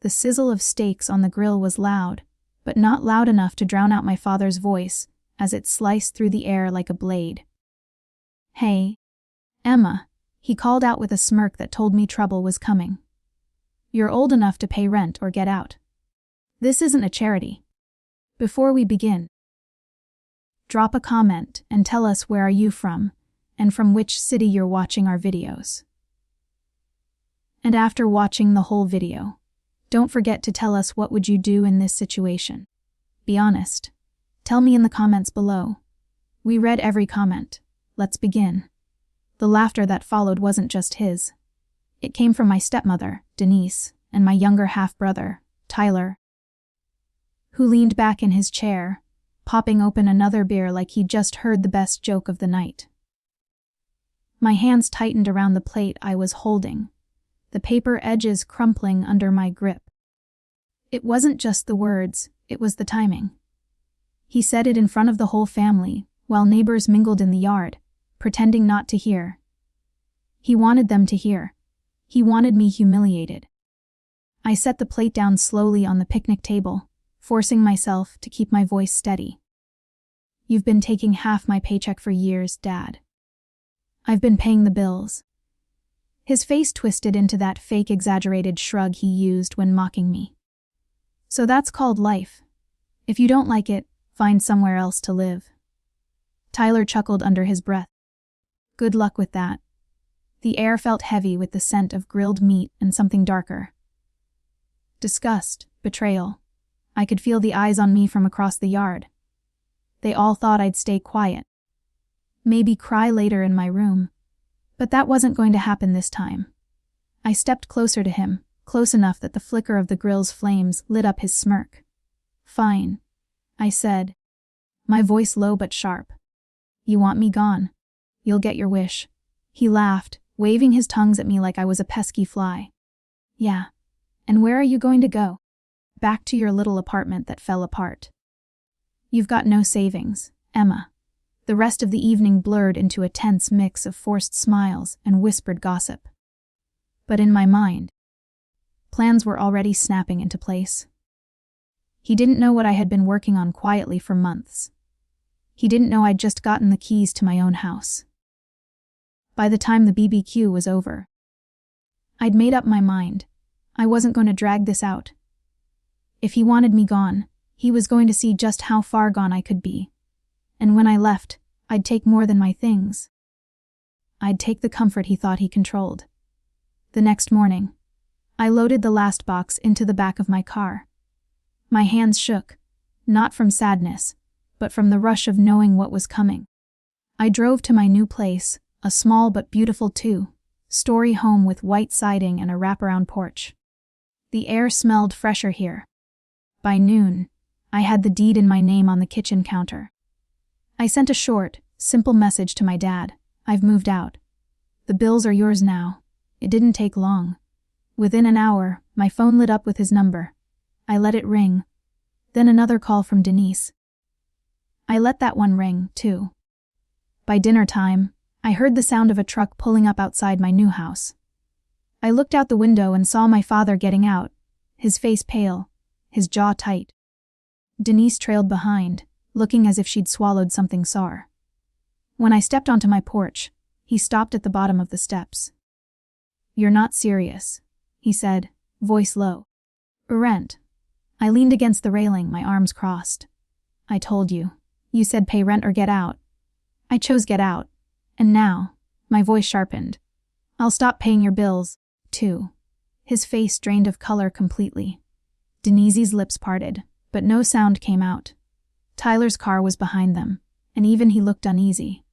The sizzle of steaks on the grill was loud, but not loud enough to drown out my father's voice as it sliced through the air like a blade. "Hey, Emma," he called out with a smirk that told me trouble was coming. "You're old enough to pay rent or get out. This isn't a charity." Before we begin, drop a comment and tell us where are you from and from which city you're watching our videos. And after watching the whole video, don't forget to tell us what would you do in this situation. Be honest. Tell me in the comments below. We read every comment. Let's begin. The laughter that followed wasn't just his. It came from my stepmother, Denise, and my younger half-brother, Tyler, who leaned back in his chair, popping open another beer like he'd just heard the best joke of the night. My hands tightened around the plate I was holding, the paper edges crumpling under my grip. It wasn't just the words, it was the timing. He said it in front of the whole family, while neighbors mingled in the yard, pretending not to hear. He wanted them to hear. He wanted me humiliated. I set the plate down slowly on the picnic table, forcing myself to keep my voice steady. "You've been taking half my paycheck for years, Dad. I've been paying the bills." His face twisted into that fake exaggerated shrug he used when mocking me. "So that's called life. If you don't like it, find somewhere else to live." Tyler chuckled under his breath. "Good luck with that." The air felt heavy with the scent of grilled meat and something darker. Disgust, betrayal. I could feel the eyes on me from across the yard. They all thought I'd stay quiet. Maybe cry later in my room. But that wasn't going to happen this time. I stepped closer to him, close enough that the flicker of the grill's flames lit up his smirk. "Fine," I said, my voice low but sharp. "You want me gone? You'll get your wish." He laughed, waving his tongues at me like I was a pesky fly. "Yeah. And where are you going to go?" "Back to your little apartment that fell apart. You've got no savings, Emma." The rest of the evening blurred into a tense mix of forced smiles and whispered gossip. But in my mind, plans were already snapping into place. He didn't know what I had been working on quietly for months. He didn't know I'd just gotten the keys to my own house. By the time the BBQ was over, I'd made up my mind. I wasn't going to drag this out. If he wanted me gone, he was going to see just how far gone I could be. And when I left, I'd take more than my things. I'd take the comfort he thought he controlled. The next morning, I loaded the last box into the back of my car. My hands shook, not from sadness, but from the rush of knowing what was coming. I drove to my new place, a small but beautiful two-story home with white siding and a wraparound porch. The air smelled fresher here. By noon, I had the deed in my name on the kitchen counter. I sent a short, simple message to my dad. "I've moved out. The bills are yours now." It didn't take long. Within an hour, my phone lit up with his number. I let it ring. Then another call from Denise. I let that one ring, too. By dinner time, I heard the sound of a truck pulling up outside my new house. I looked out the window and saw my father getting out, his face pale, his jaw tight. Denise trailed behind, looking as if she'd swallowed something sour. When I stepped onto my porch, he stopped at the bottom of the steps. "You're not serious," he said, voice low. "Rent." I leaned against the railing, my arms crossed. "I told you. You said pay rent or get out. I chose get out. And now," my voice sharpened, "I'll stop paying your bills, too." His face drained of color completely. Denise's lips parted, but no sound came out. Tyler's car was behind them, and even he looked uneasy.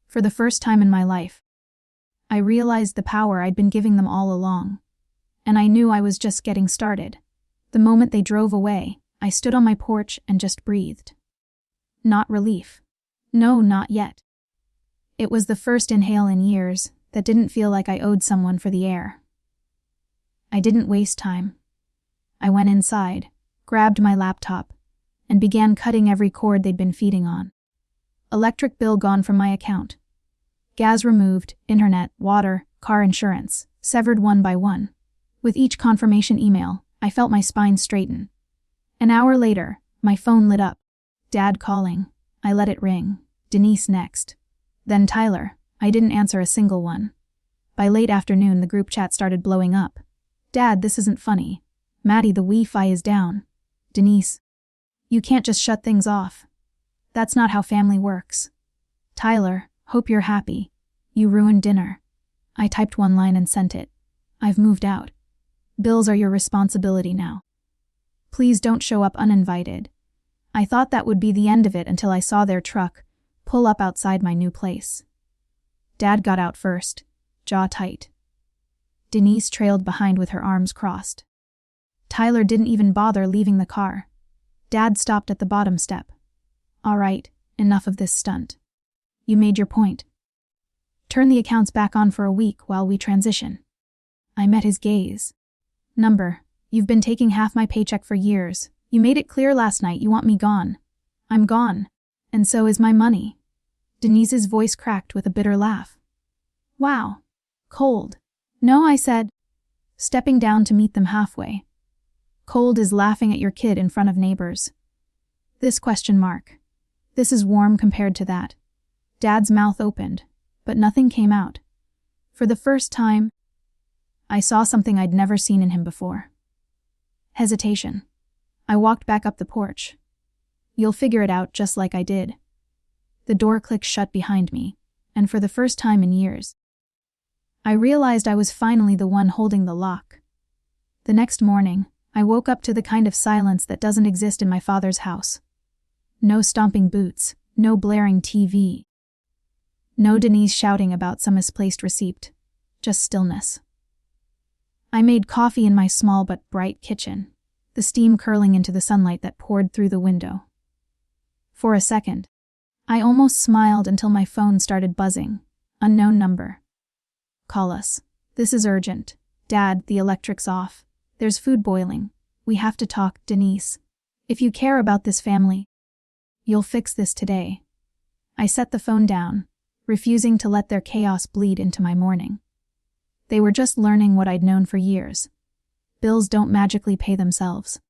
For the first time in my life, I realized the power I'd been giving them all along. And I knew I was just getting started. The moment they drove away, I stood on my porch and just breathed. Not relief. No, not yet. It was the first inhale in years that didn't feel like I owed someone for the air. I didn't waste time. I went inside, grabbed my laptop, and began cutting every cord they'd been feeding on. Electric bill gone from my account. Gas removed, internet, water, car insurance, severed one by one. With each confirmation email, I felt my spine straighten. An hour later, my phone lit up. Dad calling. I let it ring. Denise next. Then Tyler. I didn't answer a single one. By late afternoon, the group chat started blowing up. Dad, this isn't funny. Maddie, the Wi-Fi is down. Denise. You can't just shut things off. That's not how family works. Tyler, hope you're happy. You ruined dinner. I typed one line and sent it. I've moved out. Bills are your responsibility now. Please don't show up uninvited. I thought that would be the end of it until I saw their truck pull up outside my new place. Dad got out first, jaw tight. Denise trailed behind with her arms crossed. Tyler didn't even bother leaving the car. Dad stopped at the bottom step. All right, enough of this stunt. You made your point. Turn the accounts back on for a week while we transition. I met his gaze. Number, you've been taking half my paycheck for years. You made it clear last night you want me gone. I'm gone. And so is my money. Denise's voice cracked with a bitter laugh. Wow. Cold. No, I said, stepping down to meet them halfway. Cold is laughing at your kid in front of neighbors. This question mark. This is warm compared to that. Dad's mouth opened, but nothing came out. For the first time, I saw something I'd never seen in him before. Hesitation. I walked back up the porch. You'll figure it out just like I did. The door clicked shut behind me, and for the first time in years, I realized I was finally the one holding the lock. The next morning, I woke up to the kind of silence that doesn't exist in my father's house. No stomping boots, no blaring TV. No Denise shouting about some misplaced receipt, just stillness. I made coffee in my small but bright kitchen, the steam curling into the sunlight that poured through the window. For a second, I almost smiled until my phone started buzzing. Unknown number. Call us. This is urgent. Dad, the electric's off. There's food boiling. We have to talk, Denise. If you care about this family, you'll fix this today. I set the phone down, refusing to let their chaos bleed into my morning. They were just learning what I'd known for years. Bills don't magically pay themselves.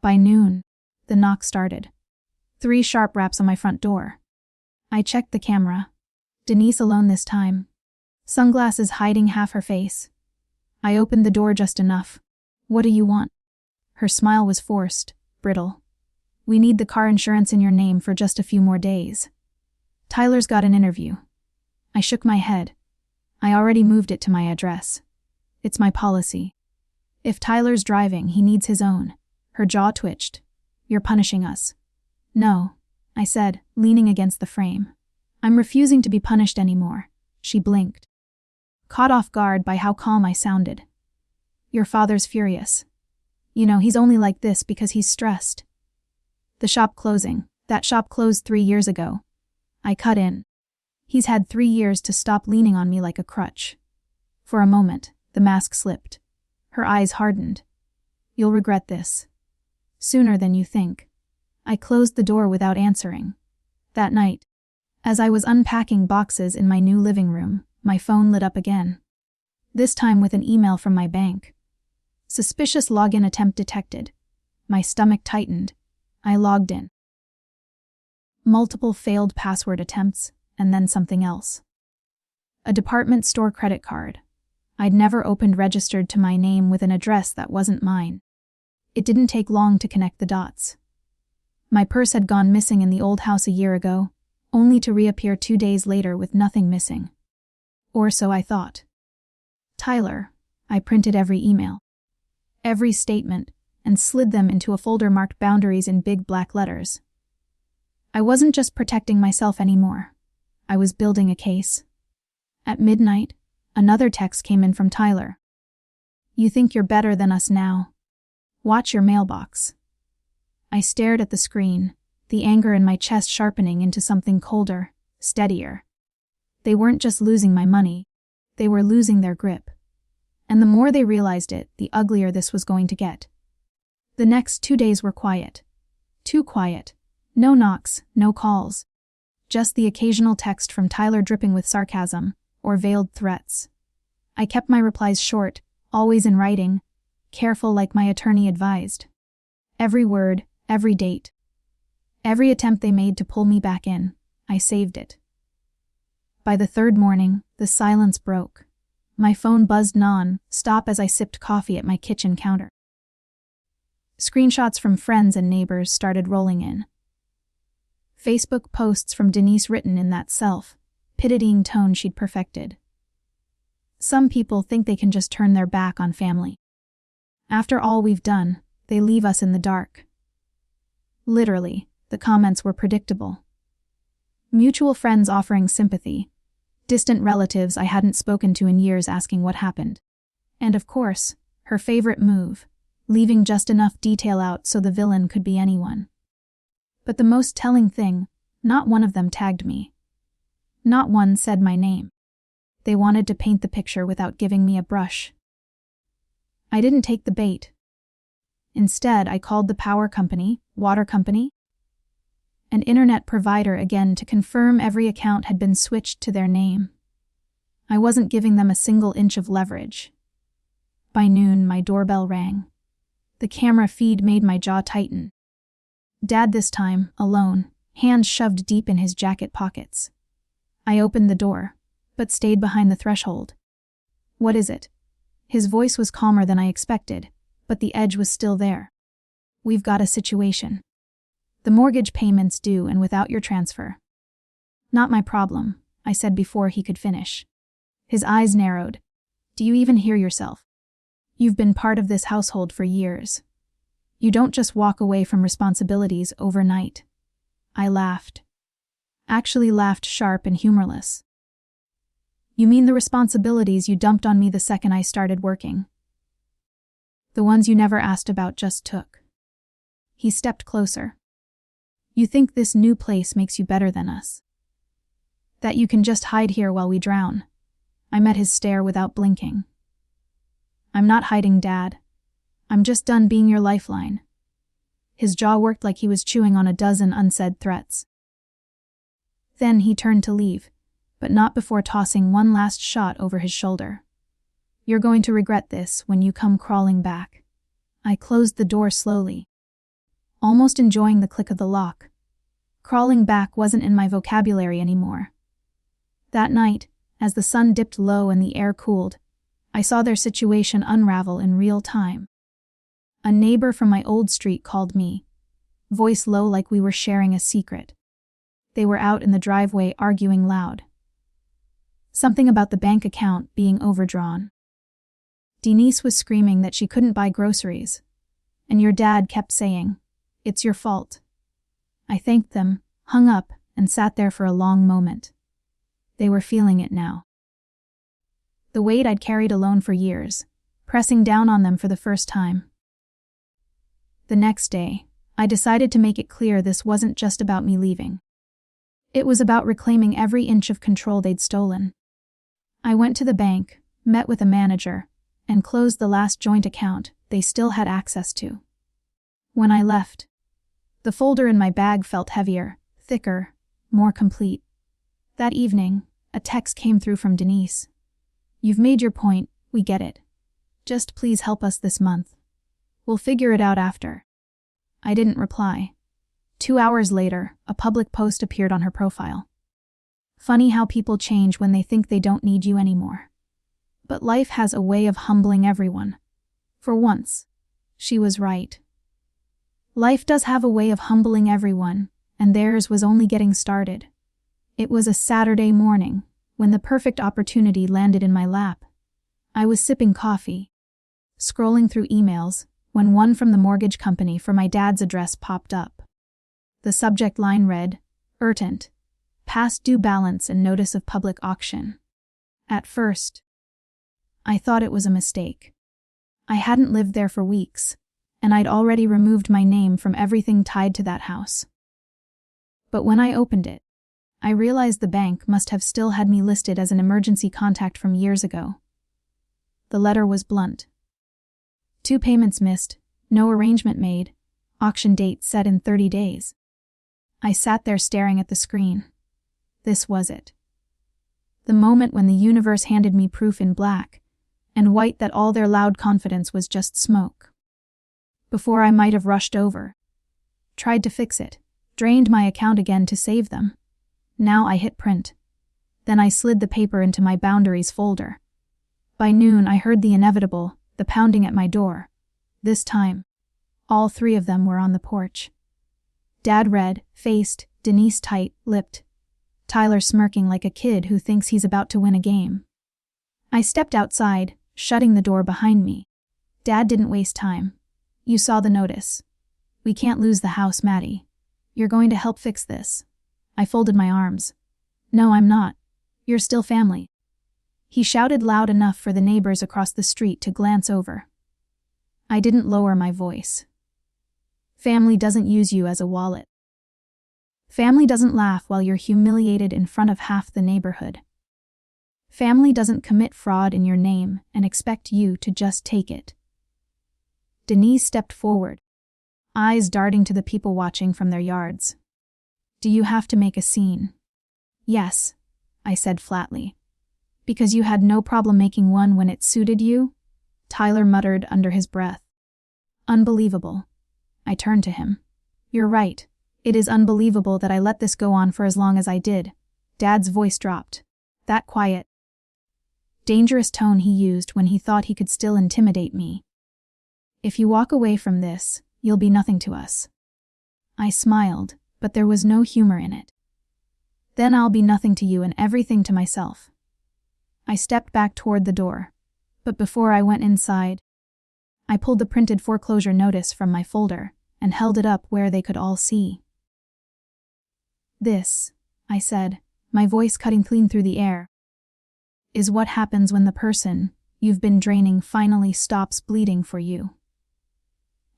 By noon, the knock started. 3 sharp raps on my front door. I checked the camera. Denise alone this time. Sunglasses hiding half her face. I opened the door just enough. What do you want? Her smile was forced, brittle. We need the car insurance in your name for just a few more days. Tyler's got an interview. I shook my head. I already moved it to my address. It's my policy. If Tyler's driving, he needs his own. Her jaw twitched. You're punishing us. No, I said, leaning against the frame. I'm refusing to be punished anymore. She blinked, caught off guard by how calm I sounded. Your father's furious. You know, he's only like this because he's stressed. The shop closing. That shop closed 3 years ago. I cut in. He's had 3 years to stop leaning on me like a crutch. For a moment, the mask slipped. Her eyes hardened. You'll regret this. Sooner than you think. I closed the door without answering. That night, as I was unpacking boxes in my new living room, my phone lit up again. This time with an email from my bank. Suspicious login attempt detected. My stomach tightened. I logged in. Multiple failed password attempts, and then something else. A department store credit card. I'd never opened registered to my name with an address that wasn't mine. It didn't take long to connect the dots. My purse had gone missing in the old house a year ago, only to reappear 2 days later with nothing missing. Or so I thought. Tyler. I printed every email, every statement, and slid them into a folder marked boundaries in big black letters. I wasn't just protecting myself anymore. I was building a case. At midnight, another text came in from Tyler. You think you're better than us now. Watch your mailbox. I stared at the screen, the anger in my chest sharpening into something colder, steadier. They weren't just losing my money, they were losing their grip. And the more they realized it, the uglier this was going to get. The next 2 days were quiet. Too quiet. No knocks, no calls. Just the occasional text from Tyler dripping with sarcasm, or veiled threats. I kept my replies short, always in writing. careful like my attorney advised. Every word, every date. Every attempt they made to pull me back in, I saved it. By the third morning, the silence broke. My phone buzzed non-stop as I sipped coffee at my kitchen counter. Screenshots from friends and neighbors started rolling in. Facebook posts from Denise written in that self-pitying tone she'd perfected. Some people think they can just turn their back on family. After all we've done, they leave us in the dark. Literally, the comments were predictable. Mutual friends offering sympathy, distant relatives I hadn't spoken to in years asking what happened. And of course, her favorite move, leaving just enough detail out so the villain could be anyone. But the most telling thing, not one of them tagged me. Not one said my name. They wanted to paint the picture without giving me a brush. I didn't take the bait. Instead, I called the power company, water company, and internet provider again to confirm every account had been switched to their name. I wasn't giving them a single inch of leverage. By noon, my doorbell rang. The camera feed made my jaw tighten. Dad this time, alone, hands shoved deep in his jacket pockets. I opened the door, but stayed behind the threshold. "What is it?" His voice was calmer than I expected, but the edge was still there. "We've got a situation. The mortgage payment's due and without your transfer." "Not my problem," I said before he could finish. His eyes narrowed. "Do you even hear yourself? You've been part of this household for years. You don't just walk away from responsibilities overnight." I laughed. Actually laughed sharp and humorless. "You mean the responsibilities you dumped on me the second I started working? The ones you never asked about, just took." He stepped closer. "You think this new place makes you better than us? That you can just hide here while we drown?" I met his stare without blinking. "I'm not hiding, Dad. I'm just done being your lifeline." His jaw worked like he was chewing on a dozen unsaid threats. Then he turned to leave, but not before tossing one last shot over his shoulder. "You're going to regret this when you come crawling back." I closed the door slowly, almost enjoying the click of the lock. Crawling back wasn't in my vocabulary anymore. That night, as the sun dipped low and the air cooled, I saw their situation unravel in real time. A neighbor from my old street called me, voice low like we were sharing a secret. They were out in the driveway arguing loud. Something about the bank account being overdrawn. Denise was screaming that she couldn't buy groceries, and your dad kept saying, "It's your fault." I thanked them, hung up, and sat there for a long moment. They were feeling it now. The weight I'd carried alone for years, pressing down on them for the first time. The next day, I decided to make it clear this wasn't just about me leaving. It was about reclaiming every inch of control they'd stolen. I went to the bank, met with a manager, and closed the last joint account they still had access to. When I left, the folder in my bag felt heavier, thicker, more complete. That evening, a text came through from Denise. "You've made your point, we get it. Just please help us this month. We'll figure it out after." I didn't reply. 2 hours later, a public post appeared on her profile. "Funny how people change when they think they don't need you anymore. But life has a way of humbling everyone." For once, she was right. Life does have a way of humbling everyone, and theirs was only getting started. It was a Saturday morning, when the perfect opportunity landed in my lap. I was sipping coffee, scrolling through emails, when one from the mortgage company for my dad's address popped up. The subject line read, "Urgent, past due balance and notice of public auction." At first, I thought it was a mistake. I hadn't lived there for weeks, and I'd already removed my name from everything tied to that house. But when I opened it, I realized the bank must have still had me listed as an emergency contact from years ago. The letter was blunt. 2 payments missed, no arrangement made, auction date set in 30 days. I sat there staring at the screen. This was it. The moment when the universe handed me proof in black and white that all their loud confidence was just smoke. Before I might have rushed over, tried to fix it, drained my account again to save them. Now I hit print. Then I slid the paper into my boundaries folder. By noon I heard the inevitable, the pounding at my door. This time, all three of them were on the porch. Dad red-faced, Denise tight-lipped, Tyler smirking like a kid who thinks he's about to win a game. I stepped outside, shutting the door behind me. Dad didn't waste time. You saw the notice. We can't lose the house, Maddie. You're going to help fix this. I folded my arms. No, I'm not. You're still family. He shouted loud enough for the neighbors across the street to glance over. I didn't lower my voice. Family doesn't use you as a wallet. Family doesn't laugh while you're humiliated in front of half the neighborhood. Family doesn't commit fraud in your name and expect you to just take it. Denise stepped forward, eyes darting to the people watching from their yards. Do you have to make a scene? Yes, I said flatly. Because you had no problem making one when it suited you? Tyler muttered under his breath. Unbelievable. I turned to him. You're right. It is unbelievable that I let this go on for as long as I did. Dad's voice dropped. That quiet, dangerous tone he used when he thought he could still intimidate me. If you walk away from this, you'll be nothing to us. I smiled, but there was no humor in it. Then I'll be nothing to you and everything to myself. I stepped back toward the door, but before I went inside, I pulled the printed foreclosure notice from my folder and held it up where they could all see. This, I said, my voice cutting clean through the air, is what happens when the person you've been draining finally stops bleeding for you.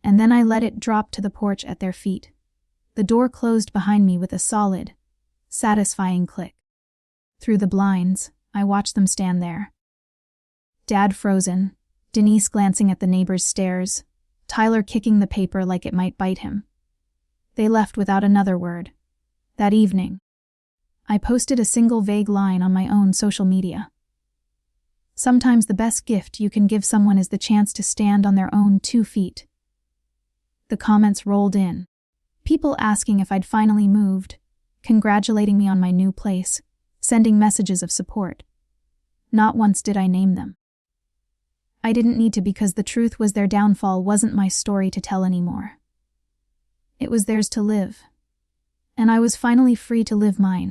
And then I let it drop to the porch at their feet. The door closed behind me with a solid, satisfying click. Through the blinds, I watched them stand there. Dad frozen, Denise glancing at the neighbor's stares, Tyler kicking the paper like it might bite him. They left without another word. That evening, I posted a single vague line on my own social media. Sometimes the best gift you can give someone is the chance to stand on their own 2 feet. The comments rolled in. People asking if I'd finally moved, congratulating me on my new place, sending messages of support. Not once did I name them. I didn't need to because the truth was their downfall wasn't my story to tell anymore. It was theirs to live. And I was finally free to live mine.